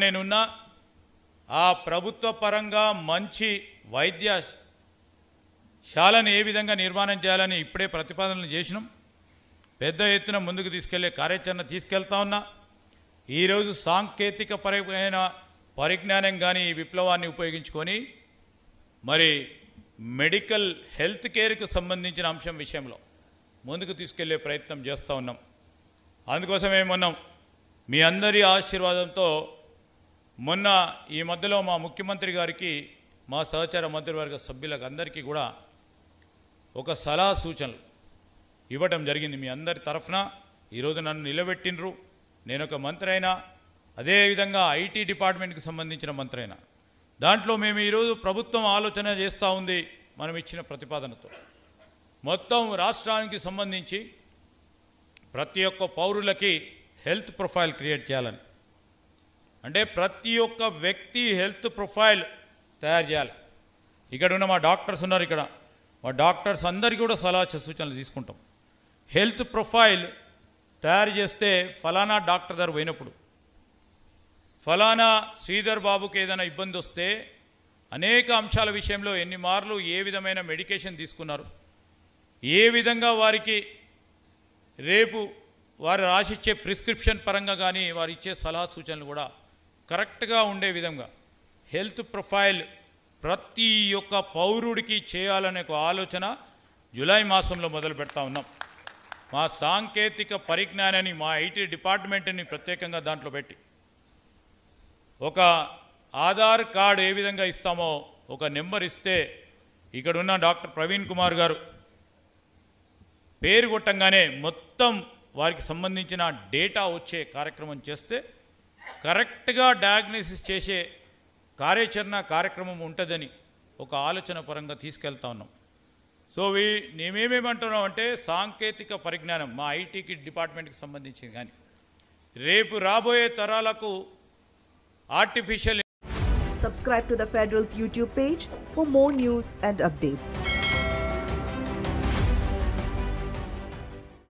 నేనున్నా ఆ ప్రభుత్వ పరంగా మంచి వైద్యశాలను ఏ విధంగా నిర్మాణం చేయాలని ఇప్పుడే ప్రతిపాదనలు చేసినాం. పెద్ద ఎత్తున ముందుకు తీసుకెళ్లే కార్యాచరణ తీసుకెళ్తా ఉన్నా. ఈరోజు సాంకేతిక పరమైన పరిజ్ఞానం కానీ ఈ విప్లవాన్ని ఉపయోగించుకొని మరి మెడికల్ హెల్త్ కేర్కు సంబంధించిన అంశం విషయంలో ముందుకు తీసుకెళ్లే ప్రయత్నం చేస్తూ ఉన్నాం. అందుకోసమే మొన్న మీ అందరి ఆశీర్వాదంతో మొన్న ఈ మధ్యలో మా ముఖ్యమంత్రి గారికి మా సహచార మంత్రివర్గ సభ్యులకు అందరికీ కూడా ఒక సలహా సూచనలు ఇవ్వటం జరిగింది. మీ అందరి తరఫున ఈరోజు నన్ను నిలబెట్టినరు. నేను ఒక మంత్రి అయినా, అదేవిధంగా ఐటీ డిపార్ట్మెంట్కి సంబంధించిన మంత్రి అయినా, దాంట్లో మేము ఈరోజు ప్రభుత్వం ఆలోచన చేస్తూ ఉంది. మనం ఇచ్చిన ప్రతిపాదనతో మొత్తం రాష్ట్రానికి సంబంధించి ప్రతి ఒక్క పౌరులకి హెల్త్ ప్రొఫైల్ క్రియేట్ చేయాలని, అంటే ప్రతి ఒక్క వ్యక్తి హెల్త్ ప్రొఫైల్ తయారు చేయాలి. ఇక్కడ ఉన్న మా డాక్టర్స్ ఉన్నారు, ఇక్కడ మా డాక్టర్స్ అందరికీ కూడా సలహా సూచనలు తీసుకుంటాం. హెల్త్ ప్రొఫైల్ తయారు చేస్తే ఫలానా డాక్టర్ దగ్గర పోయినప్పుడు ఫలానా శ్రీధర్ బాబుకి ఏదైనా ఇబ్బంది వస్తే అనేక అంశాల విషయంలో ఎన్ని మార్లు ఏ విధమైన మెడికేషన్ తీసుకున్నారు, ఏ విధంగా వారికి రేపు వారు రాసిచ్చే ప్రిస్క్రిప్షన్ పరంగా కానీ వారు ఇచ్చే సలహా సూచనలు కూడా కరెక్ట్గా ఉండే విధంగా హెల్త్ ప్రొఫైల్ ప్రతి ఒక్క పౌరుడికి చేయాలనే ఒక ఆలోచన జూలై మాసంలో మొదలు పెడతా ఉన్నాం. మా సాంకేతిక పరిజ్ఞానాన్ని, మా ఐటీ డిపార్ట్మెంట్ని ప్రత్యేకంగా దాంట్లో పెట్టి ఒక ఆధార్ కార్డు ఏ విధంగా ఇస్తామో ఒక నెంబర్ ఇస్తే ఇక్కడ ఉన్న డాక్టర్ ప్రవీణ్ కుమార్ గారు పేరు కొట్టంగానే మొత్తం వారికి సంబంధించిన డేటా వచ్చే కార్యక్రమం చేస్తే కరెక్ట్గా డయాగ్నోసిస్ చేసే కార్యక్రమం ఉంటుందని ఒక ఆలోచన పరంగా తీసుకెళ్తా ఉన్నాం. సో మేమేమేమంటున్నాం అంటే సాంకేతిక పరిజ్ఞానం మా ఐటీకి డిపార్ట్మెంట్కి సంబంధించింది, కానీ రేపు రాబోయే తరాలకు artificial. Subscribe to the Federal's YouTube page for more news and updates.